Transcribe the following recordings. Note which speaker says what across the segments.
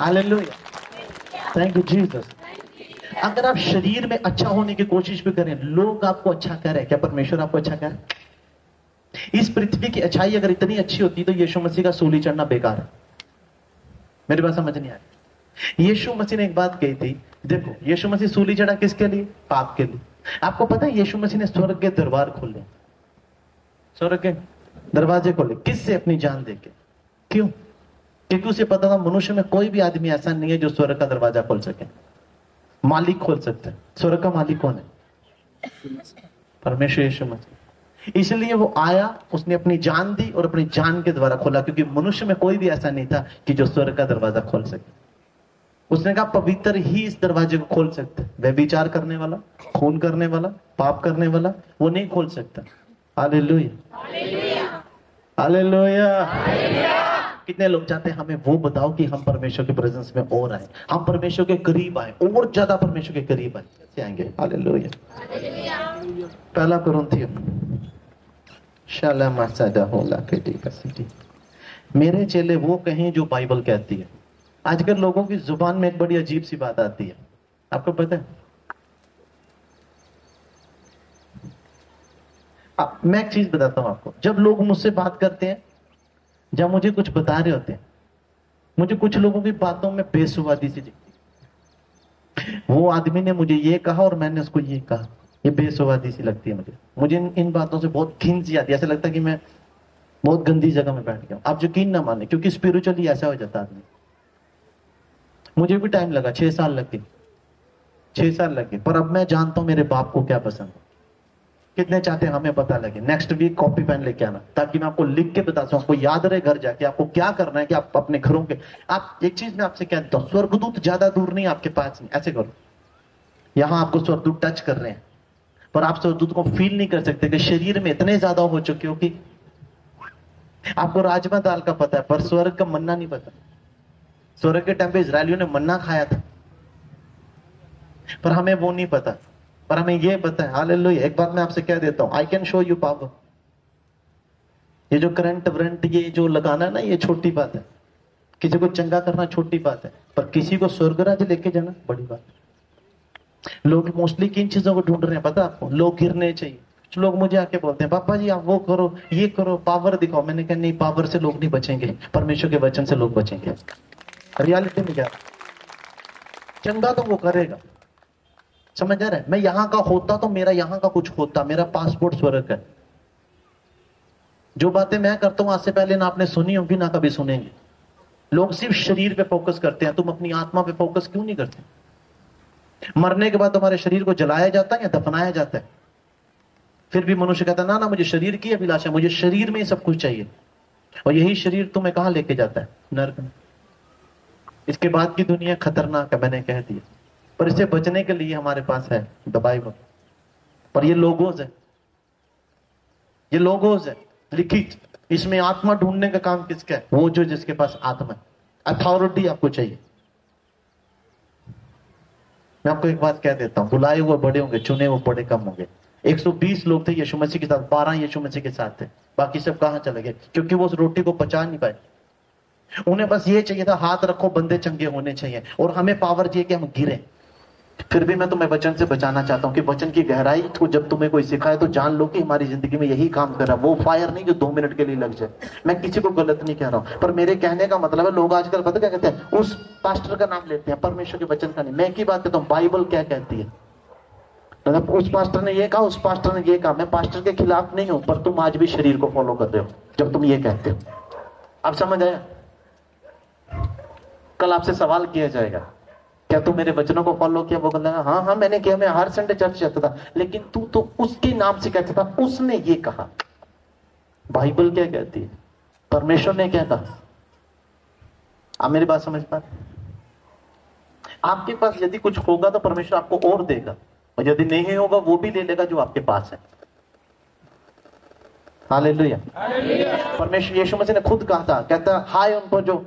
Speaker 1: Hallelujah, thank you Jesus. अगर आप शरीर में अच्छा होने की कोशिश भी करें, लोग आपको अच्छा कह रहे हैं, क्या परमेश्वर आपको अच्छा कह रहे हैं? इस पृथ्वी की अच्छाई अगर इतनी अच्छी होती तो यीशु मसीह का सूली चढ़ना बेकार है। मेरी बात समझ नहीं आई। यीशु मसीह ने एक बात कही थी, देखो यीशु मसीह सूली चढ़ा किसके लिए? पाप के लिए। आपको पता है यीशु मसीह ने स्वर्ग के दरबार खोले, स्वर्ग के दरवाजे खोले, किससे? अपनी जान देके। क्यों? क्योंकि उसे पता था मनुष्य में कोई भी आदमी ऐसा नहीं है जो स्वर्ग का दरवाजा खोल सके। मालिक खोल सकता है। स्वर्ग का मालिक कौन है? परमेश्वर यीशु मसीह। इसलिए वो आया, उसने अपनी जान दी और अपनी जान के द्वारा खोला, क्योंकि मनुष्य में कोई भी ऐसा नहीं था कि जो स्वर्ग का दरवाजा खोल सके। उसने कहा पवित्र ही इस दरवाजे को खोल सकते, व्यभिचार करने वाला, खून करने वाला, पाप करने वाला वो नहीं खोल सकता। Hallelujah, hallelujah. कितने लोग चाहते हैं हमें वो बताओ कि हम परमेश्वर के प्रेजेंस में और आए, हम परमेश्वर के करीब आए, और ज्यादा परमेश्वर के करीब आए। कैसे आएंगे? हालेलुया। पहला कुरिन्थियों मेरे चेले वो कहें जो बाइबल कहती है। आजकल लोगों की जुबान में एक बड़ी अजीब सी बात आती है, आपको पता है? मैं एक चीज बताता हूं आपको। जब लोग मुझसे बात करते हैं, जब मुझे कुछ बता रहे होते हैं, मुझे कुछ लोगों की बातों में बेसुवादी सी दिखती है। वो आदमी ने मुझे ये कहा और मैंने उसको ये कहा, ये बेसुवादी सी लगती है मुझे इन बातों से बहुत घिन सी आती है। ऐसा लगता है कि मैं बहुत गंदी जगह में बैठ गया। आप यकीन ना माने, क्योंकि स्पिरिचुअली ऐसा हो जाता आदमी। मुझे भी टाइम लगा, 6 साल लग गए, 6 साल लग गए, पर अब मैं जानता हूं मेरे बाप को क्या पसंद है। कितने चाहते हैं हमें पता लगे? नेक्स्ट वीक कॉपी पेन लेके आना, ताकि मैं आपको लिख के बता सकूं, आपको याद रहे घर जाके आपको क्या करना है, कि आप अपने घरों के। आप एक चीज मैं आपसे कहता हूं, स्वर्गदूत ज्यादा दूर नहीं आपके पास नहीं। ऐसे करो, यहां आपको स्वर्गदूत टच कर रहे हैं, पर आप स्वर्गदूत को फील नहीं कर सकते, कि शरीर में इतने ज्यादा हो चुके हो कि आपको राजमा दाल का पता है, पर स्वर्ग का मन्ना नहीं पता। स्वर्ग के टाइम पे इजरायलियों ने मन्ना खाया था, पर हमें वो नहीं पता, पर हमें ये पता है। हालेलुया। एक बात मैं आपसे कह देता हूं, I can show you power. ये जो करंट वरंट ये जो लगाना है ना, ये छोटी बात है। किसी को चंगा करना छोटी बात है, पर किसी को स्वर्गराज लेके जाना बड़ी बात है। लोग मोस्टली किन चीजों को ढूंढ रहे हैं पता आपको? लोग गिरने चाहिए। कुछ लोग मुझे आके बोलते हैं, पापा जी आप वो करो, ये करो, पावर दिखाओ। मैंने कहा नहीं, पावर से लोग नहीं बचेंगे, परमेश्वर के वचन से लोग बचेंगे। रियलिटी में क्या, चंगा तो वो करेगा, समझ आ रहा है? मैं यहां का होता तो मेरा यहां का कुछ होता, मेरा पासपोर्ट स्वर्ग है। जो बातें मैं करता हूं आज से पहले ना आपने सुनी होगी ना कभी सुनेंगे। लोग सिर्फ शरीर पे फोकस करते हैं, तुम अपनी आत्मा पे फोकस क्यों नहीं करते? मरने के बाद तुम्हारे शरीर को जलाया जाता है या दफनाया जाता है? फिर भी मनुष्य कहता है ना ना मुझे शरीर की अभिलाषा, मुझे शरीर में ही सब कुछ चाहिए। और यही शरीर तुम्हें कहां लेके जाता है? नर्क में। इसके बाद की दुनिया खतरनाक है, मैंने कह दिया, पर इससे बचने के लिए हमारे पास है द बाइबल। पर ये लोगोस है, ये लोगोस है लिखित। इसमें आत्मा ढूंढने का काम किसका है? वो जो जिसके पास आत्मा है। अथॉरिटी आपको चाहिए। मैं आपको एक बात कह देता हूं, बुलाए हुए बड़े होंगे, चुने हुए बड़े कम होंगे। 120 लोग थे यीशु मसीह के साथ, 12 यीशु मसीह के साथ थे, बाकी सब कहां चले गए? क्योंकि वो उस रोटी को पचा नहीं पाए। उन्हें बस ये चाहिए था, हाथ रखो बंदे चंगे होने चाहिए, और हमें पावर चाहिए कि हम गिरे। फिर भी मैं तुम्हें वचन से बचाना चाहता हूं, कि वचन की गहराई को जब तुम्हें कोई सिखाए तो जान लो कि हमारी जिंदगी में यही काम कर रहा है। वो फायर नहीं जो 2 मिनट के लिए लग जाए। मैं किसी को गलत नहीं कह रहा हूं, पर मेरे कहने का मतलब है, लोग आजकल पता क्या कहते हैं? उस पास्टर का नाम लेते हैं, परमेश्वर के वचन का नहीं। मैं की बात करता हूं, बाइबल क्या कहती है। मतलब उस पास्टर ने ये कहा, उस पास्टर ने ये कहा। मैं पास्टर के खिलाफ नहीं हूं, पर तुम आज भी शरीर को फॉलो कर रहे हो जब तुम ये कहते हो। अब समझ आया? कल आपसे सवाल किया जाएगा, क्या तू मेरे वचनों को फॉलो किया? वो कहता है हाँ हाँ मैंने किया, मैं हर संडे चर्च जाता था। लेकिन तू तो उसके नाम से कहता था, उसने ये कहा। बाइबल क्या कहती है? परमेश्वर ने क्या कहा? आप मेरी बात समझ पा रहे? आपके पास यदि कुछ होगा तो परमेश्वर आपको और देगा, और यदि नहीं होगा वो भी ले लेगा जो आपके पास है। हालेलुया। परमेश्वर यीशु मसीह ने खुद कहा था, कहता हाय उन पर जो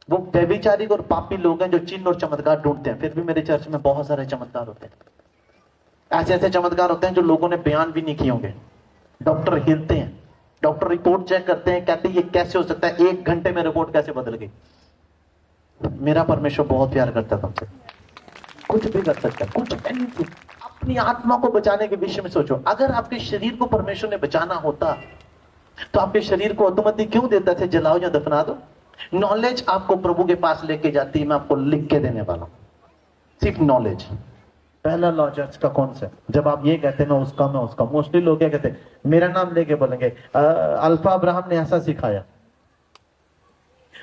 Speaker 1: वो व्यभिचारी और पापी लोग हैं जो चिन्ह और चमत्कार ढूंढते हैं। फिर भी मेरे चर्च में बहुत सारे चमत्कार होते हैं। ऐसे ऐसे चमत्कार होते हैं जो लोगों ने बयान भी नहीं किए होंगे। डॉक्टर हिलते हैं, डॉक्टर रिपोर्ट चेक करते हैं, कहते हैं ये कैसे हो सकता है? 1 घंटे में रिपोर्ट कैसे बदल गई? मेरा परमेश्वर बहुत प्यार करता है तुमसे, कुछ भी कर सकता है, कुछ anything। अपनी आत्मा को बचाने के विषय में सोचो। अगर आपके शरीर को परमेश्वर ने बचाना होता तो आपके शरीर को अनुमति क्यों देता थे जलाओ या दफना दो? नॉलेज आपको प्रभु के पास लेके जाती है। मैं आपको लिख के देने वाला हूं, सिर्फ नॉलेज। पहला लॉ चर्च का कौन सा? जब आप ये कहते हैं मैं उसका, मोस्टली लोग क्या कहते हैं, मेरा नाम लेके बोलेंगे अल्फा अब्राहम ने ऐसा सिखाया,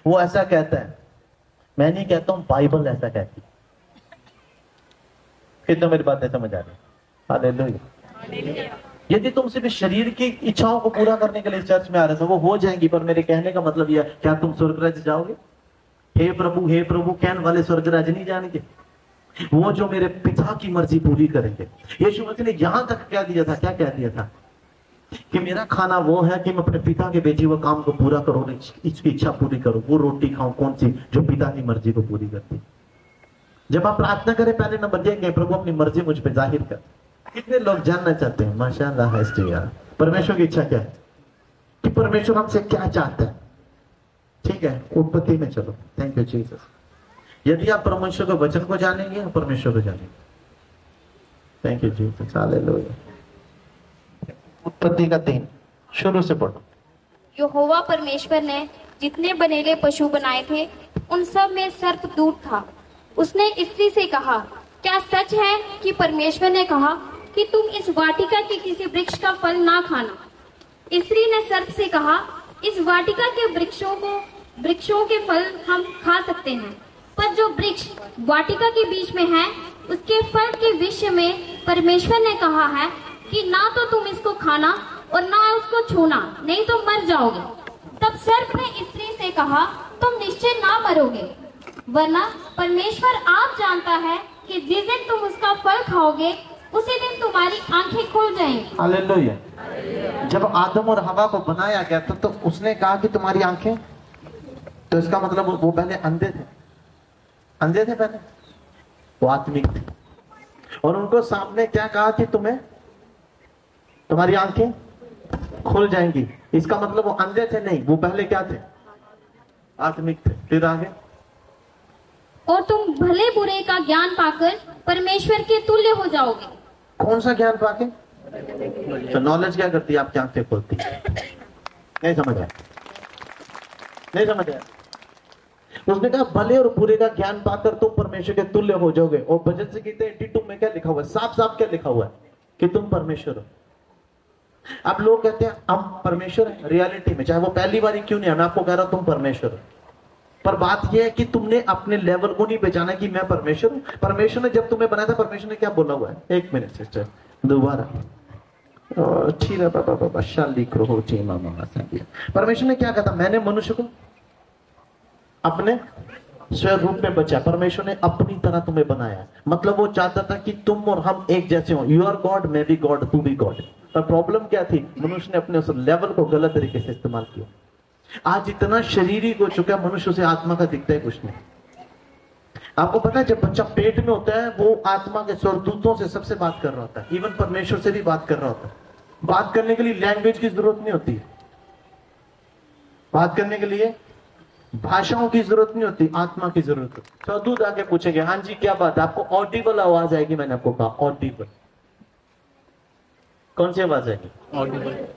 Speaker 1: वो ऐसा कहता है। मैं नहीं कहता हूं, बाइबल ऐसा कहती है। फिर तो मेरी बातें समझ आ रही है। हालेलुया। यदि तुम सिर्फ शरीर की इच्छाओं को पूरा करने के लिए चर्च में आ रहे हो, वो हो जाएंगी, पर मेरे कहने का मतलब यह, क्या तुम स्वर्ग राज्य जाओगे? हे प्रभु कहने वाले स्वर्ग राज्य नहीं जानेंगे, वो जो मेरे पिता की मर्जी पूरी करेंगे। यीशु मसीह ने यहां तक क्या दिया था, क्या कह दिया था कि मेरा खाना वो है कि मैं अपने पिता के भेजे हुए काम को पूरा करो, इसकी इच्छा पूरी करो। वो रोटी खाऊं कौन सी? जो पिता की मर्जी को पूरी करती। जब आप प्रार्थना करें, पहले नंबर ये, प्रभु अपनी मर्जी मुझ पे जाहिर कर। कितने लोग जानना चाहते हैं, माशाअल्लाह है, परमेश्वर की इच्छा क्या है, कि परमेश्वर हमसे क्या चाहता है। ठीक है, उत्पत्ति में चलो। Thank you Jesus. यदि आप परमेश्वर के वचन को जानेंगे, परमेश्वर को जानेंगे। Thank you Jesus, hallelujah. उत्पत्ति का 3 शुरू से पढ़ो।
Speaker 2: यहोवा परमेश्वर ने जितने बनेले पशु बनाए थे, उन सब में सर्प दूत था। उसने स्त्री से कहा, क्या सच है कि परमेश्वर ने कहा कि तुम इस वाटिका के किसी वृक्ष का फल ना खाना? स्त्री ने सर्प से कहा, इस वाटिका के वृक्षों के फल हम खा सकते हैं, पर जो वृक्ष वाटिका के बीच में है, उसके फल के विषय में परमेश्वर ने कहा है कि ना तो तुम इसको खाना और ना उसको छूना, नहीं तो मर जाओगे। तब सर्प ने स्त्री से कहा, तुम निश्चय ना मरोगे, वरना परमेश्वर आप जानता है कि जिस दिन तुम उसका फल खाओगे, उसी दिन तुम्हारी आंखें खुल जाएंगी।
Speaker 1: हालेलुया। जब आदम और हवा को बनाया गया तो उसने कहा कि तुम्हारी आंखें, तो इसका मतलब वो पहले अंधे थे पहले, वो आत्मिक थे। और उनको सामने क्या कहा कि तुम्हारी आंखें खुल जाएंगी। इसका मतलब वो अंधे थे नहीं, वो पहले क्या थे? आत्मिक थे। फिर आगे,
Speaker 2: और तुम भले बुरे का ज्ञान पाकर परमेश्वर के तुल्य हो जाओगे।
Speaker 1: कौन सा ज्ञान पाके? तो नॉलेज क्या करती है? आपकी आंखें खोलती है। नहीं समझ आया? नहीं समझ आया? उसने कहा भले और बुरे का ज्ञान पाकर तुम परमेश्वर के तुल्य हो जाओगे। और भजन संगीत 82 में क्या लिखा हुआ है? साफ साफ क्या लिखा हुआ है? कि तुम परमेश्वर हो। अब लोग कहते हैं हम परमेश्वर है, रियलिटी में चाहे वो पहली बार क्यों नहीं है, मैं आपको कह रहा हूं तुम परमेश्वर हो। पर बात यह है कि तुमने अपने लेवल को नहीं पहचाना कि मैं परमेश्वर हूं। परमेश्वर ने जब तुम्हें बनाया था, परमेश्वर ने क्या बोला हुआ है? एक मिनट सिस्टर, दोबारा। परमेश्वर ने क्या कहा था? मैंने मनुष्य को अपने स्वरूप में बचा। परमेश्वर ने अपनी तरह तुम्हें बनाया। मतलब वो चाहता था कि तुम और हम एक जैसे हो। यू आर गॉड, मैं भी गॉड, तू भी गॉड। पर प्रॉब्लम क्या थी? मनुष्य ने अपने उस लेवल को गलत तरीके से इस्तेमाल किया। आज इतना शरीरिक हो चुका है मनुष्य, से आत्मा का दिखता है कुछ नहीं। आपको पता है जब बच्चा पेट में होता है, वो आत्मा के स्वर्गदूतों से सबसे बात कर रहा होता है, इवन परमेश्वर से भी बात कर रहा होता है। बात करने के लिए लैंग्वेज की जरूरत नहीं होती है, बात करने के लिए भाषाओं की जरूरत नहीं होती, आत्मा की जरूरत होती। स्वर्गदूत आके पूछेंगे, हाँ जी क्या बात है? आपको ऑडिबल आवाज आएगी। मैंने आपको कहा ऑडिबल। कौन सी आवाज आएगी? ऑडिबल।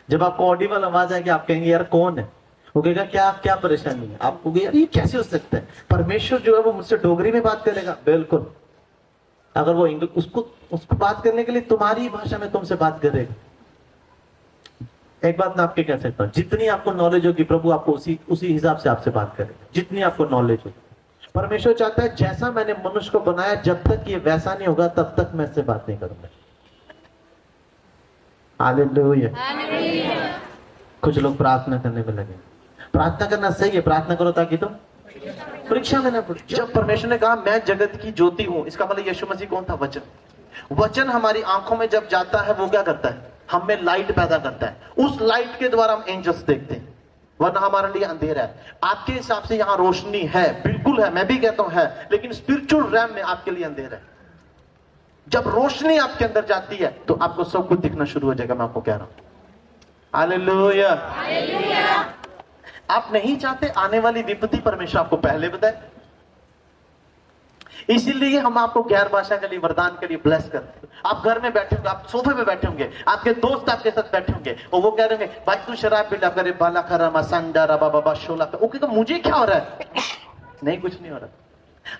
Speaker 1: जब आपको ऑडिबल आवाज आएगी, आप कहेंगे यार कौन है? वो कहेगा क्या परेशानी है? आप कहोगे यार ये कैसे हो सकता है? परमेश्वर जो है वो मुझसे डोगरी में बात करेगा। बिल्कुल। अगर वो इंग्लिश, उसको बात करने के लिए तुम्हारी भाषा में तुमसे बात करेगा। एक बात मैं आपके कह सकता हूं, जितनी आपको नॉलेज होगी प्रभु आपको उसी हिसाब से आपसे बात करेगा, जितनी आपको नॉलेज होगी। परमेश्वर चाहता है जैसा मैंने मनुष्य को बनाया, जब तक ये वैसा नहीं होगा तब तक मैं इससे बात नहीं करूंगा। हालेलुया। कुछ लोग प्रार्थना करने में लगे। प्रार्थना करना सही है, प्रार्थना करो ताकि तुम परीक्षा में ना पड़े। जब परमेश्वर ने कहा मैं जगत की ज्योति हूं, इसका मतलब यीशु मसीह कौन था? वचन। वचन हमारी आंखों में जब जाता है, वो क्या करता है? हम में लाइट पैदा करता है। उस लाइट के द्वारा हम एंजल्स देखते हैं, वरना हमारे लिए अंधेरा है। आपके हिसाब से यहाँ रोशनी है, बिल्कुल है, मैं भी कहता हूं है, लेकिन स्पिरिचुअल रैम में आपके लिए अंधेरा है। जब रोशनी आपके अंदर जाती है तो आपको सब कुछ दिखना शुरू हो जाएगा। मैं आपको कह रहा हूं हालेलुया। आप नहीं चाहते आने वाली विपत्ति परमेश्वर आपको पहले बताए, इसीलिए हम आपको गैर भाषा के लिए, वरदान के लिए ब्लेस करते हैं। आप घर में बैठे होंगे, आप सोफे पे बैठे होंगे, आपके दोस्त आपके साथ बैठे होंगे और वो कह रहे होंगे भाई तू शराब पी लिया करे, बाला खरा मसंडा रा बाबा शोला, ओके तो मुझे क्या हो रहा है? नहीं, कुछ नहीं हो रहा।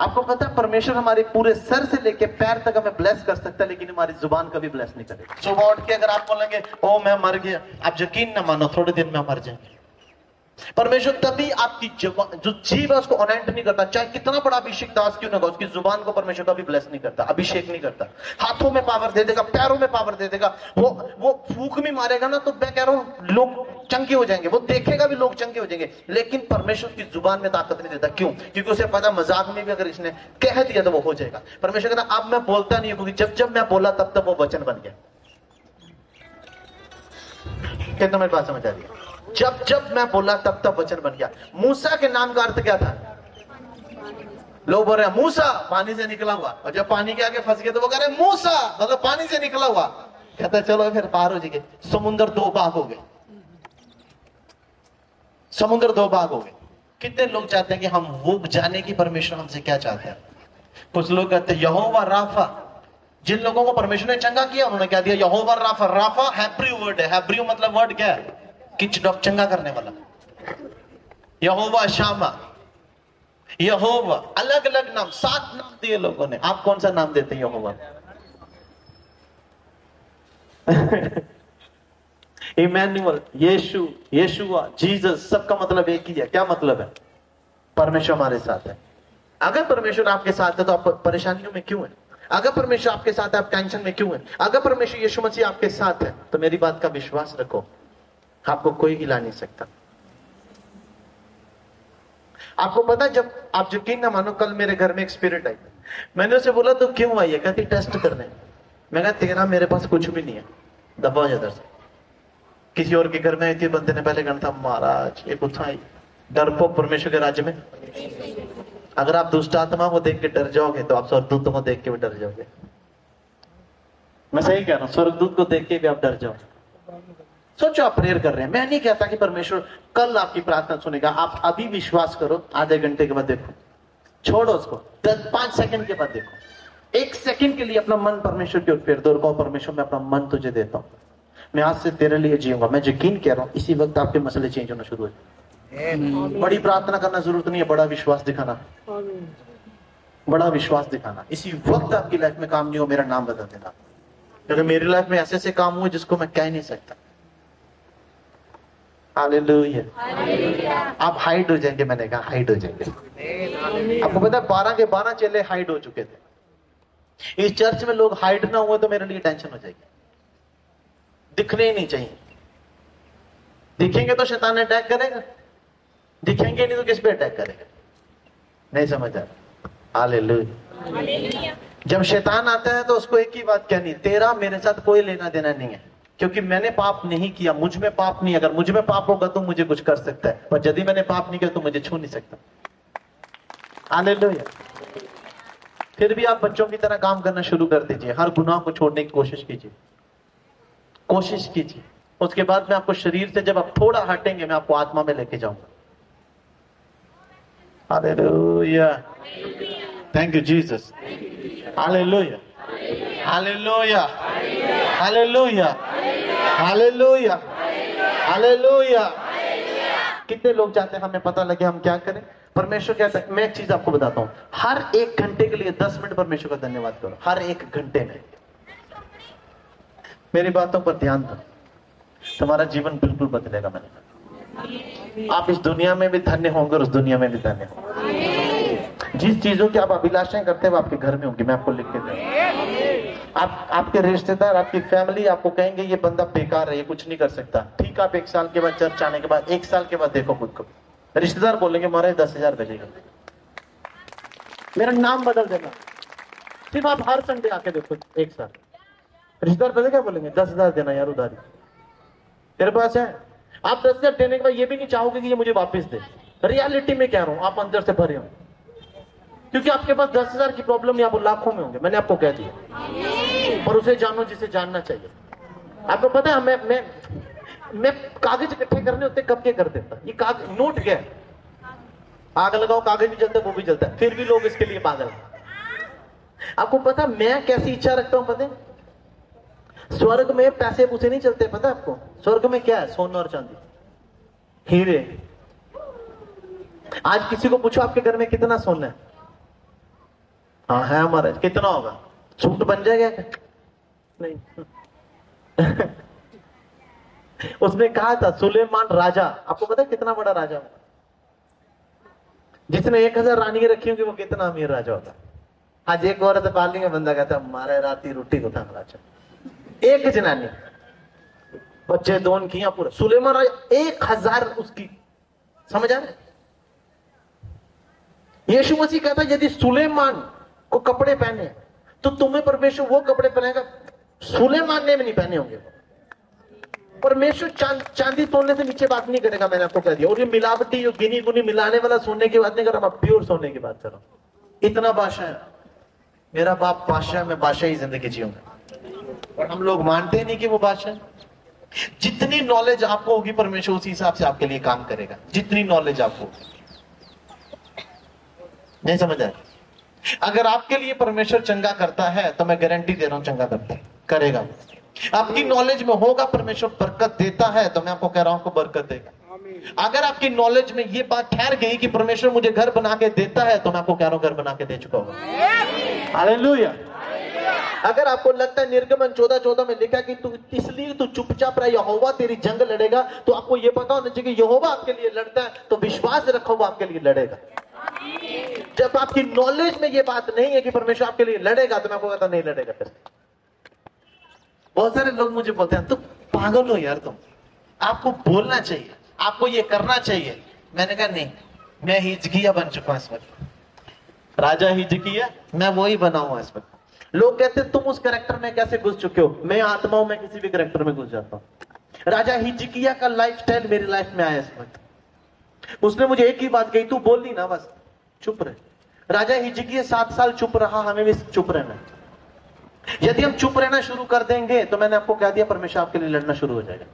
Speaker 1: आपको पता है परमेश्वर हमारे पूरे सर से लेके पैर तक हमें ब्लेस कर सकता है, लेकिन हमारी जुबान कभी ब्लेस नहीं करेगा। सुबह उठ के अगर आप बोलेंगे ओ मैं मर गया, आप यकीन ना मानो थोड़े दिन में मर जाएंगे। परमेश्वर तभी आपकी जुबान, जो जीव है उसको अनॉइंट नहीं करता, चाहे कितना बड़ा अभिषेक दास क्यों ना हो, उसकी जुबान को परमेश्वर कभी ब्लेस नहीं करता, अभिषेक नहीं करता। हाथों में पावर दे देगा, पैरों में पावर दे देगा, वो फूंक भी मारेगा ना तो मैं कह रहा हूं लोग चंगे हो जाएंगे, वो देखेगा भी लोग चंगे हो जाएंगे, लेकिन परमेश्वर की जुबान में ताकत नहीं देता। क्यों? क्योंकि उसे पता मजाक में भी अगर इसने कह दिया तो वो हो जाएगा। परमेश्वर कहता अब मैं बोलता नहीं हूं, क्योंकि जब मैं बोला तब तक वो वचन बन गया। कितना मेरी बात समझ आ रही है? जब मैं बोला तब तक वचन बन गया। मूसा के नाम का अर्थ क्या था? लोग बोल रहे हैं मूसा पानी से निकला हुआ, और जब पानी के आगे फंस गए तो वो कह रहे हैं मूसा मतलब पानी से निकला हुआ। कहता चलो फिर पार हो जाएंगे। समुद्र दो भाग हो गए, समुद्र दो भाग हो गए। कितने लोग चाहते हैं कि हम वो जाने की परमेश्वर हमसे क्या चाहते हैं? कुछ लोग कहते हैं यहोवा राफा, जिन लोगों को परमेश्वर ने चंगा किया उन्होंने क्या दिया? यहोवा राफा। राफा हैब्रू वर्ड है, हैब्रू मतलब वर्ड क्या है? किच डॉग, चंगा करने वाला। यहोवा शामा, यहोवा, अलग अलग नाम, 7 नाम दिए लोगों ने। आप कौन सा नाम देते हैं यहोवा? इमैनुअल, यीशु, यीशुआ, जीसस, सबका मतलब एक ही है। क्या मतलब है? परमेश्वर हमारे साथ है। अगर परमेश्वर आपके साथ है तो आप परेशानियों में क्यों है? अगर परमेश्वर आपके साथ है आप टेंशन में क्यों है? अगर परमेश्वर यीशु मसीह आपके साथ है तो मेरी बात का विश्वास रखो, आपको कोई हिला नहीं सकता। आपको पता है, जब आप यकीन ना मानो, कल मेरे घर में एक स्पिरिट आई। मैंने उसे बोला तो क्यों आई है? कहती टेस्ट करने। मैं कहा तेरा मेरे पास कुछ भी नहीं है, दबा इधर से। किसी और के घर में आई थी, बंदे ने पहले कहना था महाराज ये कुछ आई। डरपोक परमेश्वर के राज्य में अगर आप दुष्ट आत्मा को देख के डर जाओगे तो आप स्वर्गदूतों को देख के भी डर जाओगे। मैं सही कह रहा हूं, स्वर्गदूत को देख के भी आप डर जाओ। सोचो आप प्रेयर कर रहे हैं, मैं नहीं कहता कि परमेश्वर कल आपकी प्रार्थना सुनेगा। आप अभी विश्वास करो, आधे घंटे के बाद देखो, छोड़ो उसको, 5 सेकंड के बाद देखो। 1 सेकंड के लिए अपना मन परमेश्वर की ओर फेर दो और कहो परमेश्वर मैं अपना मन तुझे देता हूं, मैं आज से तेरे लिए जीऊंगा। मैं यकीन कह रहा हूं इसी वक्त आपके मसले चेंज होना शुरू हो जाए। बड़ी प्रार्थना करना जरूरत नहीं है, बड़ा विश्वास दिखाना, बड़ा विश्वास दिखाना। इसी वक्त आपकी लाइफ में काम नहीं हो, मेरा नाम बदल देना। क्योंकि मेरी लाइफ में ऐसे ऐसे काम हुए जिसको मैं कह नहीं सकता। हालेलुया। आप हाइड हो जाएंगे, मैंने कहा हाइड हो जाएंगे। आपको पता है 12 के 12 चेले हाइड हो चुके थे। इस चर्च में लोग हाइड ना हुए तो मेरे लिए टेंशन हो जाएगी। दिखने ही नहीं चाहिए। दिखेंगे तो शैतान अटैक करेगा, दिखेंगे नहीं तो किस पे अटैक करेगा? नहीं समझ आ रहा? हालेलुया। जब शैतान आता है तो उसको एक ही बात कहनी, तेरा मेरे साथ कोई लेना देना नहीं है, क्योंकि मैंने पाप नहीं किया, मुझ में पाप नहीं। अगर मुझ में पाप होगा तो मुझे कुछ कर सकता है, पर यदि मैंने पाप नहीं किया तो मुझे छू नहीं सकता। हालेलुया। फिर भी आप बच्चों की तरह काम करना शुरू कर दीजिए, हर गुनाह को छोड़ने की कोशिश कीजिए, कोशिश कीजिए। उसके बाद मैं आपको शरीर से जब आप थोड़ा हटेंगे मैं आपको आत्मा में लेके जाऊंगा। Hallelujah. Thank you Jesus. Hallelujah, hallelujah, hallelujah, hallelujah, hallelujah. कितने लोग चाहते हैं हमें पता लगे हम क्या करें? परमेश्वर कहता है, मैं एक चीज आपको बताता हूं, हर 1 घंटे के लिए 10 मिनट परमेश्वर का धन्यवाद करो। हर 1 घंटे में मेरी बातों पर ध्यान दो, तुम्हारा जीवन बिल्कुल बदलेगा। मैंने आप इस दुनिया में भी धन्य होंगे और उस दुनिया में भी धन्य होंगे। जिस चीजों की आप अभिलाषाएं करते हैं वो आपके घर में होंगी। मैं आपको लिख के दूंगा। आपके रिश्तेदार, आपकी फैमिली आपको कहेंगे ये बंदा बेकार है, ये कुछ नहीं कर सकता। ठीक, आप 1 साल के बाद चर्च आने के बाद 1 साल के बाद देखो खुद को, रिश्तेदार बोलेंगे मारे 10,000 भेजेगा, मेरा नाम बदल देना। सिर्फ आप हर संडे आके देखो 1 साल, रिश्तेदार पता क्या बोलेंगे? 10,000 देना यार उधारी, तेरे पास है। आप 10,000 देने के बाद ये भी नहीं चाहोगे कि ये मुझे वापस दे। रियलिटी में कह रहा हूं, आप अंदर से भरे हो, क्योंकि आपके पास 10,000 की प्रॉब्लम नहीं, आप लाखों में होंगे। मैंने आपको कह दिया। पर उसे जानो जिसे जानना चाहिए। आपको पता है मैं कागज इकट्ठे करने होते कब के कर देता। ये कागज नोट क्या है, आग लगाओ कागज भी जलता है, वो भी जलता है, फिर भी लोग इसके लिए पागल हैं। आपको पता मैं कैसी इच्छा रखता हूं पता है? स्वर्ग में पैसे पूसे नहीं चलते, पता है आपको? स्वर्ग में क्या है? सोना और चांदी, हीरे। आज किसी को पूछो आपके घर में कितना सोना है? हाँ है हमारा। कितना होगा? सूट बन जाएगा क्या? नहीं। उसने कहा था सुलेमान राजा, आपको पता है कितना बड़ा राजा होगा? जिसने 1000 रानी रखी होंगी वो कितना अमीर राजा होता। आज एक औरत पालने का बंदा कहता हमारे राती रोटी को था राजा, एक जनानी, बच्चे दोन किया पूरा। सुलेमान राजा 1000 उसकी, समझ आ रहा है? यीशु मसीह कहता यदि सुलेमान को कपड़े पहने तो तुम्हें परमेश्वर वो कपड़े पहनेगा सुलेमान ने भी नहीं पहने होंगे। परमेश्वर चांदी सोने से नीचे बात नहीं करेगा, मैंने आपको कह दिया। और ये मिलावटी जो गिनी गुनी मिलाने वाला सोने की बात नहीं कर रहा, मैं प्योर सोने की बात कर रहा हूं। इतना बादशाह है मेरा बाप, बादशाह, मैं बादशाही जिंदगी जीऊंगा। और हम लोग मानते नहीं कि वो बादशाह। जितनी नॉलेज आपको होगी परमेश्वर उसी हिसाब से आपके लिए काम करेगा, जितनी नॉलेज आपको होगी। नहीं समझ आए? अगर आपके लिए परमेश्वर चंगा करता है तो मैं गारंटी दे रहा हूं चंगा करता करेगा। आपकी नॉलेज में होगा परमेश्वर बरकत देता है तो मैं आपको कह रहा हूं आपको बरकत देगा। अगर आपकी नॉलेज में ये बात ठहर गई कि परमेश्वर मुझे घर बना के देता है तो मैं आपको कह रहा हूं घर बना के दे चुका हूं। हालेलुया। अगर आपको लगता है निर्गमन 14:14 में लिखा कि तू इसलिए तू चुपचाप रह, यहोवा तेरी जंग लड़ेगा, तो आपको यह पता होना चाहिए कि यहोवा आपके लिए लड़ता है, तो विश्वास रखो वो आपके लिए लड़ेगा। जब आपकी नॉलेज में ये बात नहीं है कि परमेश्वर आपके लिए लड़ेगा तो मैं आपको कहता नहीं लड़ेगा। फिर बहुत सारे लोग मुझे बोलते हैं तो पागल हो यार तुम, आपको बोलना चाहिए, आपको ये करना चाहिए। मैंने कहा नहीं, मैं हिजकिया बन चुका इस वक्त, राजा हिजकिया, मैं वही बना हुआ इस वक्त। लोग कहते तुम उस कैरेक्टर में कैसे घुस चुके हो? मैं आत्माओं में किसी भी कैरेक्टर में घुस जाता हूं। राजा हिजकिया का लाइफस्टाइल मेरी लाइफ में आया इस वक्त। उसने मुझे एक ही बात कही, तू बोल नहीं ना, बस चुप रहे। राजा हिजकिया 7 साल चुप रहा, हमें भी चुप रहना। यदि हम चुप रहना शुरू कर देंगे तो मैंने आपको कह दिया परमेश्वर आपके लिए लड़ना शुरू हो जाएगा।